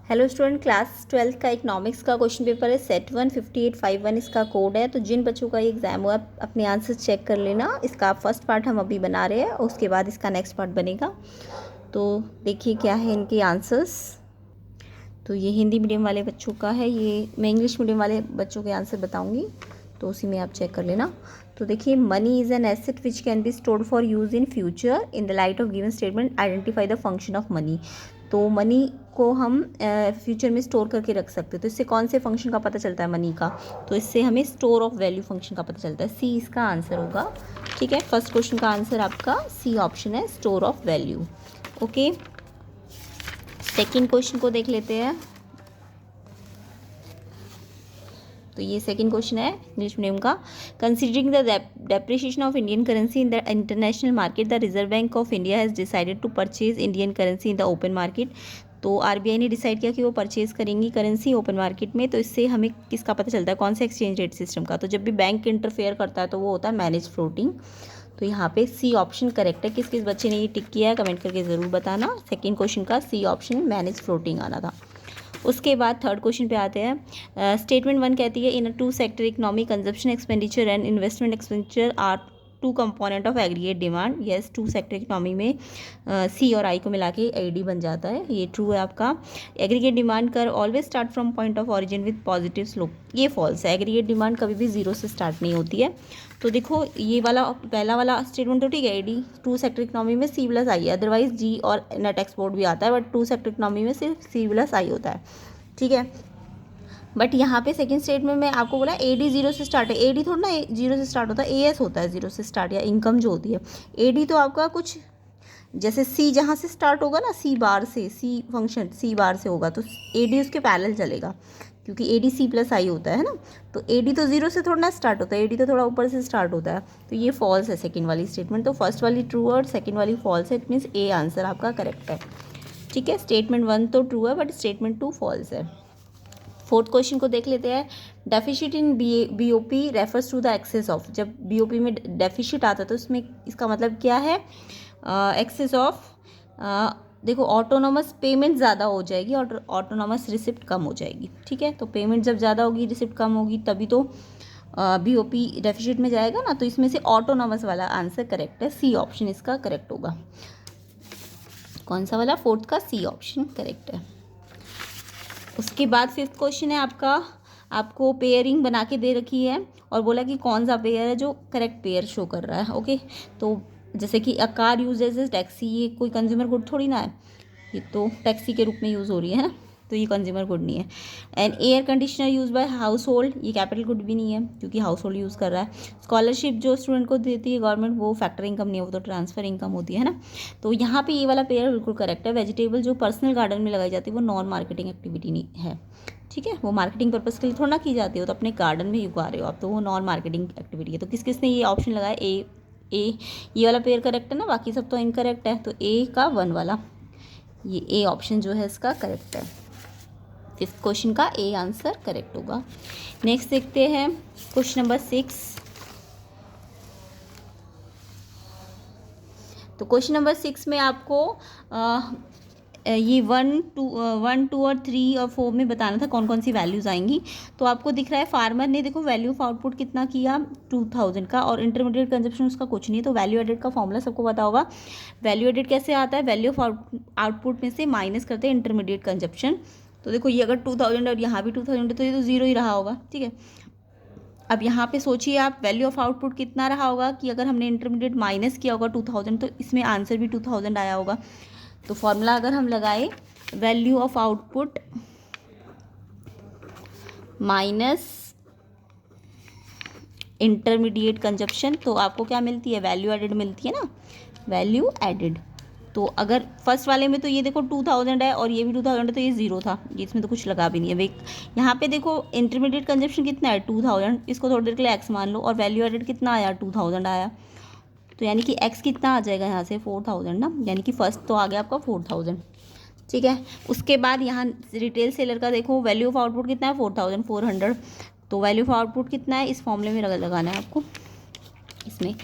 Hello student, class 12 का economics का question paper है। सेट 1 5851 इसका कोड है। तो जिन बच्चों का ये एग्ज़ाम हुआ अपने आंसर चेक कर लेना। इसका फर्स्ट पार्ट हम अभी बना रहे हैं और उसके बाद इसका नेक्स्ट पार्ट बनेगा। तो देखिए क्या है इनके आंसर्स। तो ये हिंदी मीडियम वाले बच्चों का है, ये मैं इंग्लिश मीडियम वाले बच्चों के आंसर बताऊँगी, तो उसी में आप चेक कर लेना। तो देखिए, money is an asset which can be stored for use in future. In the light of given statement identify the function of money. तो मनी को हम फ्यूचर में स्टोर करके रख सकते हैं। तो इससे कौन से फंक्शन का पता चलता है मनी का? तो इससे हमें स्टोर ऑफ वैल्यू फंक्शन का पता चलता है। सी इसका आंसर होगा। ठीक है, फर्स्ट क्वेश्चन का आंसर आपका सी ऑप्शन है, store of value. Okay, second question को देख लेते हैं। तो ये सेकंड क्वेश्चन है इंग्लिश मीडियम का। Considering the depreciation of Indian currency in the international market, the Reserve Bank of India has decided to purchase Indian currency in the open market. तो RBI ने डिसाइड किया कि वो purchase करेंगी currency open market में। तो इससे हमें किसका पता चलता है, कौन से एक्सचेंज रेट सिस्टम का? तो जब भी बैंक इंटरफेयर करता है तो वो होता है मैनेज फ्लोटिंग। तो यहाँ पे सी ऑप्शन करेक्ट है। किस किस बच्चे ने ये टिक किया है कमेंट करके ज़रूर बताना। सेकेंड क्वेश्चन का सी ऑप्शन मैनेज फ्लोटिंग आना था। उसके बाद थर्ड क्वेश्चन पे आते हैं। स्टेटमेंट 1 कहती है, in a two sector economy consumption expenditure and investment expenditure are two component of aggregate demand. Yes, two sector economy में सी और आई को मिला के एडी बन जाता है, ये ट्रू है आपका। एग्रीगेट डिमांड कर always start from point of origin with positive slope, ये फॉल्स है। एग्रीगेट डिमांड कभी भी जीरो से स्टार्ट नहीं होती है। तो देखो, ये वाला पहला वाला स्टेटमेंट तो ठीक है, एडी टू सेक्टर इकोनॉमी में सी प्लस आई है, अदरवाइज जी और नेट एक्सपोर्ट भी आता है, बट टू सेक्टर इकोनॉमी में सिर्फ सी प्लस आई होता है। ठीक है, बट यहाँ पे सेकंड स्टेटमेंट में आपको बोला एडी जीरो से स्टार्ट है। एडी थोड़ा ना जीरो से स्टार्ट होता है, एएस होता है जीरो से स्टार्ट, या इनकम जो होती है। एडी तो आपका कुछ जैसे सी जहाँ से स्टार्ट होगा ना, सी बार से, सी फंक्शन सी बार से होगा तो एडी उसके पैरेलल चलेगा, क्योंकि एडी सी प्लस आई होता है ना। तो एडी तो जीरो से थोड़ा ना स्टार्ट होता है, एडी तो थोड़ा ऊपर से स्टार्ट होता है। तो ये फॉल्स है सेकेंड वाली स्टेटमेंट। तो फर्स्ट वाली ट्रू और सेकेंड वाली फॉल्स है। इट मीन्स ए आंसर आपका करेक्ट है। ठीक है, स्टेटमेंट 1 तो ट्रू है बट स्टेटमेंट 2 फॉल्स है। फोर्थ क्वेश्चन को देख लेते हैं। Deficit in BOP refers to the excess of. जब बीओपी में डेफिशिट आता है तो इसमें इसका मतलब क्या है? एक्सेस ऑफ, देखो ऑटोनोमस पेमेंट ज़्यादा हो जाएगी और ऑटोनोमस रिसिप्ट कम हो जाएगी। ठीक है, तो पेमेंट जब ज़्यादा होगी रिसिप्ट कम होगी तभी तो बीओपी डेफिशिट में जाएगा ना। तो इसमें से ऑटोनोमस वाला आंसर करेक्ट है, सी ऑप्शन इसका करेक्ट होगा। कौन सा वाला? फोर्थ का सी ऑप्शन करेक्ट है। उसके बाद फिफ्थ क्वेश्चन है आपका, आपको पेयरिंग बना के दे रखी है और बोला कि कौन सा पेयर है जो करेक्ट पेयर शो कर रहा है। ओके, तो जैसे कि a car use as a taxi, ये कोई कंज्यूमर गुड थोड़ी ना है, ये तो टैक्सी के रूप में यूज़ हो रही है ना, तो ये कंज्यूमर गुड नहीं है। And air conditioner use by house hold, ये कैपिटल गुड भी नहीं है क्योंकि हाउस होल्ड यूज़ कर रहा है। स्कॉलरशिप जो स्टूडेंट को देती है गवर्नमेंट, वो फैक्टर इनकम नहीं है, वो तो ट्रांसफर इनकम होती है ना। तो यहाँ पे ये वाला पेयर बिल्कुल करेक्ट है। वेजिटेबल जो पर्सनल गार्डन में लगाई जाती है वो नॉन मार्केटिंग एक्टिविटी नहीं है। ठीक है, वो मार्केटिंग पर्पज़ के लिए थोड़ा ना की जाती है, तो अपने गार्डन में ही उगा रहे हो आप, तो वो नॉन मार्केटिंग एक्टिविटी है। तो किस किसने ये ऑप्शन लगाया? ए ये वाला पेयर करेक्ट है ना, बाकी सब तो इनकरेक्ट है। तो ए का 1 वाला, ये ए ऑप्शन जो है इसका करेक्ट है। फिफ्थ क्वेश्चन का ए आंसर करेक्ट होगा। नेक्स्ट देखते हैं क्वेश्चन नंबर 6। तो क्वेश्चन नंबर 6 में आपको ये 1 2 और 3 और 4 में बताना था कौन कौन सी वैल्यूज़ आएंगी। तो आपको दिख रहा है फार्मर ने देखो वैल्यू ऑफ आउटपुट कितना किया 2000 का, और इंटरमीडिएट कंजप्शन उसका कुछ नहीं। तो वैल्यू एडेड का फॉर्मूला सबको पता होगा। वैल्यू एडेड कैसे आता है? वैल्यू ऑफ आउटपुट में से माइनस करते हैं इंटरमीडिएट कंजप्शन। तो देखो ये अगर 2000 और यहाँ भी 2000 है तो ये तो जीरो ही रहा होगा। ठीक है, अब यहाँ पे सोचिए आप वैल्यू ऑफ आउटपुट कितना रहा होगा कि अगर हमने इंटरमीडिएट माइनस किया होगा 2000 तो इसमें आंसर भी 2000 आया होगा। तो फॉर्मूला अगर हम लगाए value of output minus intermediate consumption, तो आपको क्या मिलती है? वैल्यू एडेड मिलती है ना, वैल्यू एडेड। तो अगर फर्स्ट वाले में तो ये देखो 2000 है और ये भी 2000 है, तो ये जीरो था, ये इसमें तो कुछ लगा भी नहीं है। वे यहाँ पे देखो इंटरमीडिएट कंजप्शन कितना है 2000, इसको थोड़ी देर के लिए एक्स मान लो, और वैल्यू एडेड कितना आया 2000 आया, तो यानी कि एक्स कितना आ जाएगा यहाँ से 4000 ना, यानी कि फर्स्ट तो आ गया आपका 4000। ठीक है, उसके बाद यहाँ रिटेल सेलर का देखो वैल्यू ऑफ आउटपुट कितना है 4400, तो वैल्यू ऑफ आउटपुट कितना है इस फॉर्मूले में लगाना है आपको। इसमें।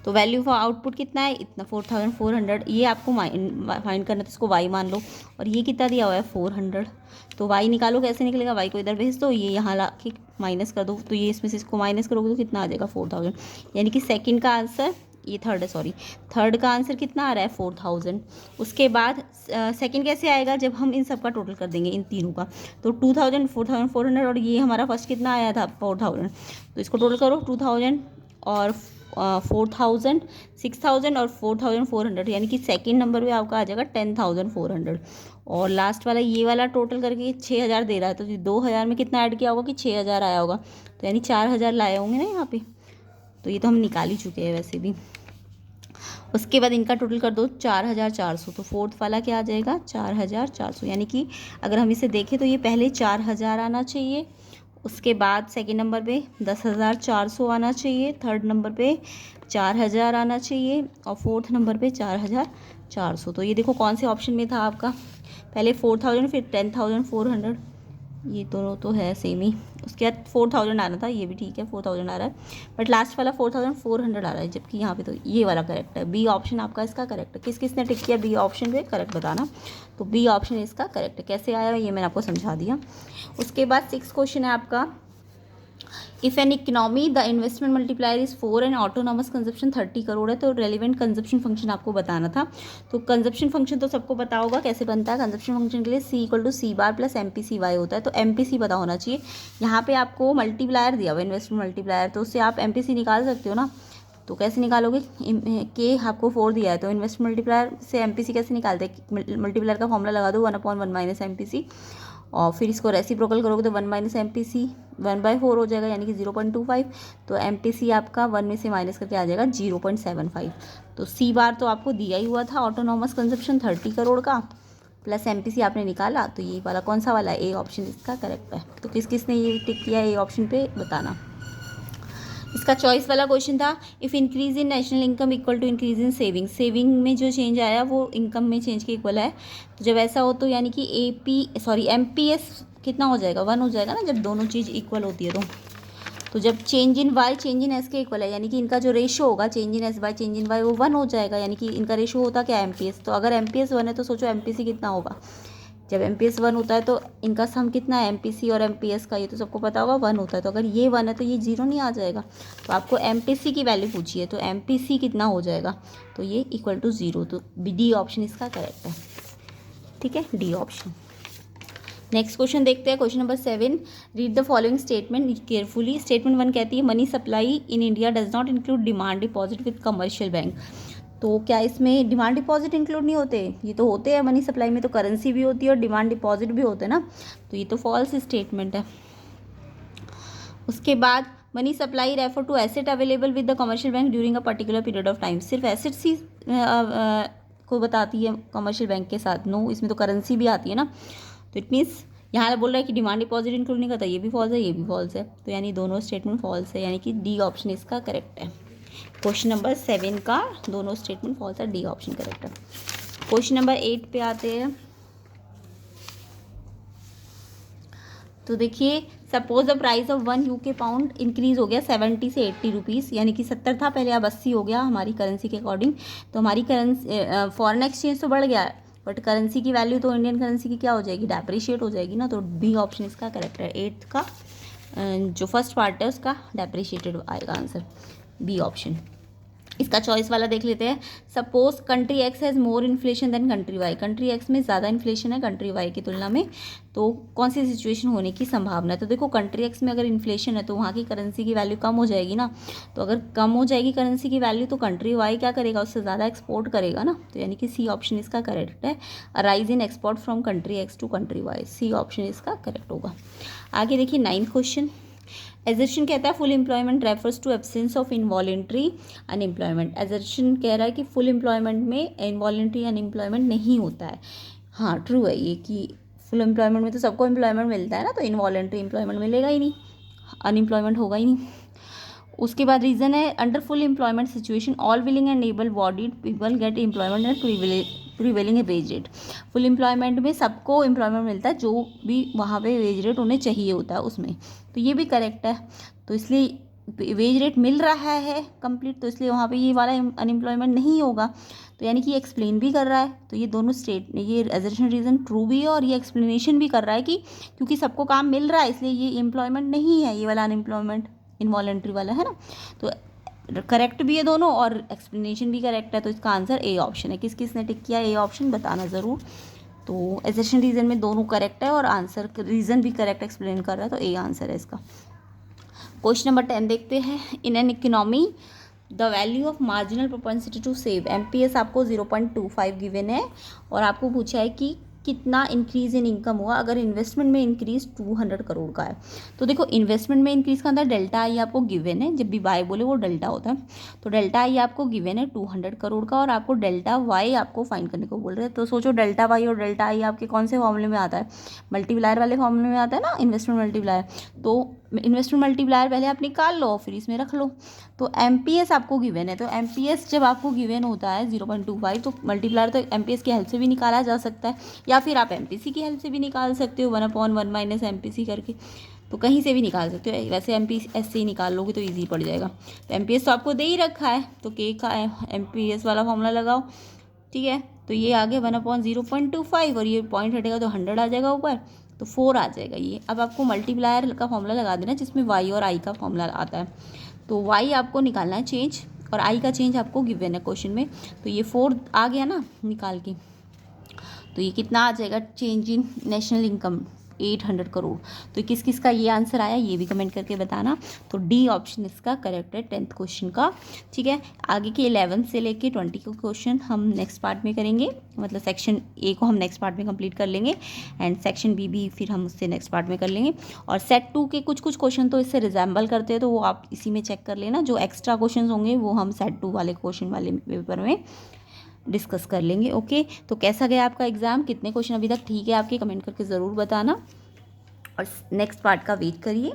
तो वैल्यू फॉर आउटपुट कितना है, इतना 4400, ये आपको फाइंड करना, तो इसको वाई मान लो, और ये कितना दिया हुआ है 400। तो वाई निकालो, कैसे निकलेगा, वाई को इधर भेज दो, ये यहाँ ला के माइनस कर दो, तो ये इसमें से इसको माइनस करोगे तो कितना आ जाएगा 4000, यानी कि सेकंड का आंसर, ये थर्ड है सॉरी, थर्ड का आंसर कितना आ रहा है 4000। उसके बाद सेकंड कैसे आएगा, जब हम इन सब का टोटल कर देंगे इन तीनों का, तो 2000, 4400, और ये हमारा फर्स्ट कितना आया था 4000, तो इसको टोटल करो 2000 और 4000, 6000 और 4400, यानी कि सेकंड नंबर पे आपका आ जाएगा 10400। और लास्ट वाला ये वाला टोटल करके 6000 दे रहा है, तो 2000 में कितना ऐड किया होगा कि 6000 आया होगा, तो यानी 4000 लाए होंगे ना यहाँ पे, तो ये तो हम निकाल ही चुके हैं वैसे भी। उसके बाद इनका टोटल कर दो 4400, तो फोर्थ वाला क्या आ जाएगा 4400, यानी कि अगर हम इसे देखें तो ये पहले 4000 आना चाहिए, उसके बाद सेकंड नंबर पे 10400 आना चाहिए, थर्ड नंबर पे 4000 आना चाहिए, और फोर्थ नंबर पे 4400। तो ये देखो कौन से ऑप्शन में था आपका, पहले 4000 फिर 10400, ये दोनों तो है सेम ही, उसके बाद 4000 आना था, ये भी ठीक है 4000 आ रहा है, बट लास्ट वाला 4400 आ रहा है, जबकि यहाँ पे तो ये वाला करेक्ट है, बी ऑप्शन आपका इसका करेक्ट है। किस किस ने टिक किया बी ऑप्शन पे, करेक्ट बताना। तो बी ऑप्शन इसका करेक्ट है, कैसे आया ये मैंने आपको समझा दिया। उसके बाद 6 क्वेश्चन है आपका, if N economy the investment multiplier is 4 and autonomous consumption 30 crore है, तो रेलिवेंट कंजप्शन फंक्शन आपको बताना था। तो कंजप्शन फंक्शन तो सबको पता होगा कैसे बनता है, कंजप्शन फंक्शन के लिए C = C बार प्लस MPCY होता है, तो MPC पता होना चाहिए। यहाँ पे आपको मल्टीप्लायर दिया हुआ इन्वेस्टमेंट मल्टीप्लायर, तो उससे आप MPC निकाल सकते हो ना, तो कैसे निकालोगे, के आपको 4 दिया है, तो इन्वेस्टमेंट मल्टीप्लायर से MPC कैसे निकालते हैं, मल्टीप्लायर का फॉर्मूला लगा दो 1/1 - MPC, और फिर इसको रेसिप्रोकल करोगे तो 1 - MPC 1/4 हो जाएगा, यानी कि 0.25, तो MPC आपका 1 में से माइनस करके आ जाएगा 0.75। तो C बार तो आपको दिया ही हुआ था, ऑटोनॉमस कंजप्शन 30 करोड़ का, प्लस MPC आपने निकाला, तो ये वाला कौन सा वाला है, ए ऑप्शन इसका करेक्ट है। तो किस किस ने ये टिक किया ए ऑप्शन पे बताना। इसका चॉइस वाला क्वेश्चन था, if increase in national income equal to increase in saving, saving में जो चेंज आया वो इनकम में चेंज के इक्वल है, तो जब ऐसा हो तो यानी कि MPS कितना हो जाएगा 1 हो जाएगा ना, जब दोनों चीज़ इक्वल होती है तो जब change in Y change in S के इक्वल है, यानी कि इनका जो रेशो होगा change in S by change in Y वो 1 हो जाएगा, यानी कि इनका रेशो होता क्या MPS, तो अगर MPS 1 है तो सोचो MPC कितना होगा, जब MPS 1 होता है तो इनका सम कितना है MPC और MPS का, ये तो सबको पता होगा 1 होता है, तो अगर ये 1 है तो ये 0 नहीं आ जाएगा, तो आपको MPC की वैल्यू पूछिए, तो MPC कितना हो जाएगा, तो ये = 0, तो D ऑप्शन इसका करेक्ट है, ठीक है, D ऑप्शन। नेक्स्ट क्वेश्चन देखते हैं, question number 7, read the following statement carefully. Statement 1 कहती है money supply in India does not include demand deposit with commercial bank, तो क्या इसमें डिमांड डिपॉजिट इंक्लूड नहीं होते, ये तो होते हैं, मनी सप्लाई में तो करेंसी भी होती है और डिमांड डिपॉजिट भी होते हैं ना, तो ये तो फॉल्स स्टेटमेंट है। उसके बाद money supply refer to asset available with the commercial bank during a particular period of time, सिर्फ एसेट्स ही को बताती है कमर्शियल बैंक के साथ, नो इसमें तो करेंसी भी आती है ना, तो इट मीन्स यहाँ बोल रहा है कि डिमांड डिपॉजिट इंक्लूड नहीं करता, ये भी फॉल्स है ये भी फॉल्स है, तो यानी दोनों स्टेटमेंट फॉल्स है, यानी कि डी ऑप्शन इसका करेक्ट है। क्वेश्चन नंबर 7 का दोनों स्टेटमेंट फॉल्स है, डी ऑप्शन करेक्ट है। क्वेश्चन नंबर 8 पे आते हैं, तो देखिए suppose the price of 1 UK pound increase हो गया 70 से 80 रुपीज़, यानी कि 70 था पहले, अब 80 हो गया हमारी करेंसी के अकॉर्डिंग, तो हमारी करेंसी फॉरेन एक्सचेंज तो बढ़ गया है, बट करेंसी की वैल्यू तो इंडियन करेंसी की क्या हो जाएगी, डेप्रिशिएट हो जाएगी ना, तो बी ऑप्शन इसका करेक्ट है। 8th का जो फर्स्ट पार्ट है उसका डेप्रिशिएटेड आएगा आंसर, बी ऑप्शन। इसका चॉइस वाला देख लेते हैं, suppose country X has more inflation than country Y, country X में ज़्यादा इन्फ्लेशन है कंट्री वाई की तुलना में, तो कौन सी सिचुएशन होने की संभावना है, तो देखो कंट्री एक्स में अगर इन्फ्लेशन है तो वहाँ की करेंसी की वैल्यू कम हो जाएगी ना, तो अगर कम हो जाएगी करेंसी की वैल्यू तो कंट्री वाई क्या करेगा, उससे ज़्यादा एक्सपोर्ट करेगा ना, तो यानी कि सी ऑप्शन इसका करेक्ट है, rise in export from country X to country Y, C option इसका करेक्ट होगा। आगे देखिए 9th क्वेश्चन, एजर्शन कहता है full employment refers to absence of involuntary unemployment, assertion कह रहा है कि फुल एम्प्लॉयमेंट में इनवॉलेंट्री अनएम्प्लॉयमेंट नहीं होता है, हाँ ट्रू है ये कि फुल एम्प्लॉयमेंट में तो सबको एम्प्लॉयमेंट मिलता है ना, तो इनवॉलेंट्री एम्प्लॉयमेंट मिलेगा ही नहीं, अनएम्प्लॉयमेंट होगा ही नहीं। उसके बाद रीज़न है under full employment situation all willing and able bodied people get employment at prevailing A wage rate, full employment में सबको एम्प्लॉयमेंट मिलता है, जो भी वहाँ पे वेज रेट उन्हें चाहिए होता है उसमें, तो ये भी करेक्ट है, तो इसलिए वेज रेट मिल रहा है कंप्लीट, तो इसलिए वहाँ पे ये वाला अनएम्प्लॉयमेंट नहीं होगा। तो यानी कि ये एक्सप्लेन भी कर रहा है, तो ये दोनों ये एजर्शन रीज़न ट्रू भी है और ये एक्सप्लेनेशन भी कर रहा है कि क्योंकि सबको काम मिल रहा है इसलिए ये एम्प्लॉयमेंट नहीं है, ये वाला अनएम्प्लॉयमेंट इनवॉलेंट्री वाला है ना। तो करेक्ट भी है दोनों और एक्सप्लेनेशन भी करेक्ट है, तो इसका आंसर ए ऑप्शन है। किस किस ने टिक किया ए ऑप्शन बताना ज़रूर। तो एजर्शन रीज़न में दोनों करेक्ट है और आंसर रीज़न भी करेक्ट एक्सप्लेन कर रहा है, तो ए आंसर है इसका। क्वेश्चन नंबर 10 देखते हैं। In an economy the value of marginal propensity to save, MPS आपको 0.25 गिवन है और आपको पूछा है कि कितना इंक्रीज इन इनकम हुआ अगर इन्वेस्टमेंट में इंक्रीज 200 करोड़ का है। तो देखो इन्वेस्टमेंट में इंक्रीज का अंदर डेल्टा आई आपको गिवन है, जब भी वाई बोले वो डेल्टा होता है। तो डेल्टा आई आपको गिवन है 200 करोड़ का और आपको डेल्टा वाई आपको फाइंड करने को बोल रहे हैं। तो सोचो डेल्टा वाई और डेल्टा आई आपके कौन से फॉर्मूले में आता है, मल्टीप्लायर वाले फॉर्मूले में आता है ना, इन्वेस्टमेंट मल्टीप्लायर। तो इन्वेस्टमेंट मल्टीप्लायर पहले आप निकाल लो फिर इसमें रख लो। तो एमपीएस आपको गिवन है, तो एमपीएस जब आपको गिवन होता है 0.25 तो मल्टीप्लायर तो एमपीएस की हेल्प से भी निकाला जा सकता है या फिर आप एमपीसी की हेल्प से भी निकाल सकते हो 1/1 माइनस एमपीसी करके, तो कहीं से भी निकाल सकते हो। वैसे एमपीएस से ही निकाल लोगे तो ईजी पड़ जाएगा। तो एमपीएस तो आपको दे ही रखा है, तो के का एमपीएस वाला फॉर्मूला लगाओ, ठीक है। तो ये आ गया 1/0.25 और ये पॉइंट हटेगा तो 100 आ जाएगा ऊपर, तो 4 आ जाएगा ये। अब आपको मल्टीप्लायर का फॉर्मूला लगा देना जिसमें वाई और आई का फॉर्मूला आता है। तो वाई आपको निकालना है चेंज और आई का चेंज आपको गिवन है क्वेश्चन में। तो ये 4 आ गया ना निकाल के, तो ये कितना आ जाएगा change in national income 800 crore. तो किस किस का ये आंसर आया ये भी कमेंट करके बताना। तो डी ऑप्शन इसका करेक्ट है 10th क्वेश्चन का, ठीक है। आगे के 11 से लेके 20 के क्वेश्चन हम नेक्स्ट पार्ट में करेंगे, मतलब सेक्शन ए को हम नेक्स्ट पार्ट में कंप्लीट कर लेंगे एंड सेक्शन बी भी फिर हम उससे नेक्स्ट पार्ट में कर लेंगे। और सेट 2 के कुछ कुछ क्वेश्चन तो इससे रिजेंबल करते हैं, तो वो आप इसी में चेक कर लेना। जो एक्स्ट्रा क्वेश्चन होंगे वो हम सेट 2 वाले क्वेश्चन वाले पेपर में डिस्कस कर लेंगे। ओके, तो कैसा गया आपका एग्ज़ाम, कितने क्वेश्चन अभी तक ठीक है आपके, कमेंट करके ज़रूर बताना और नेक्स्ट पार्ट का वेट करिए।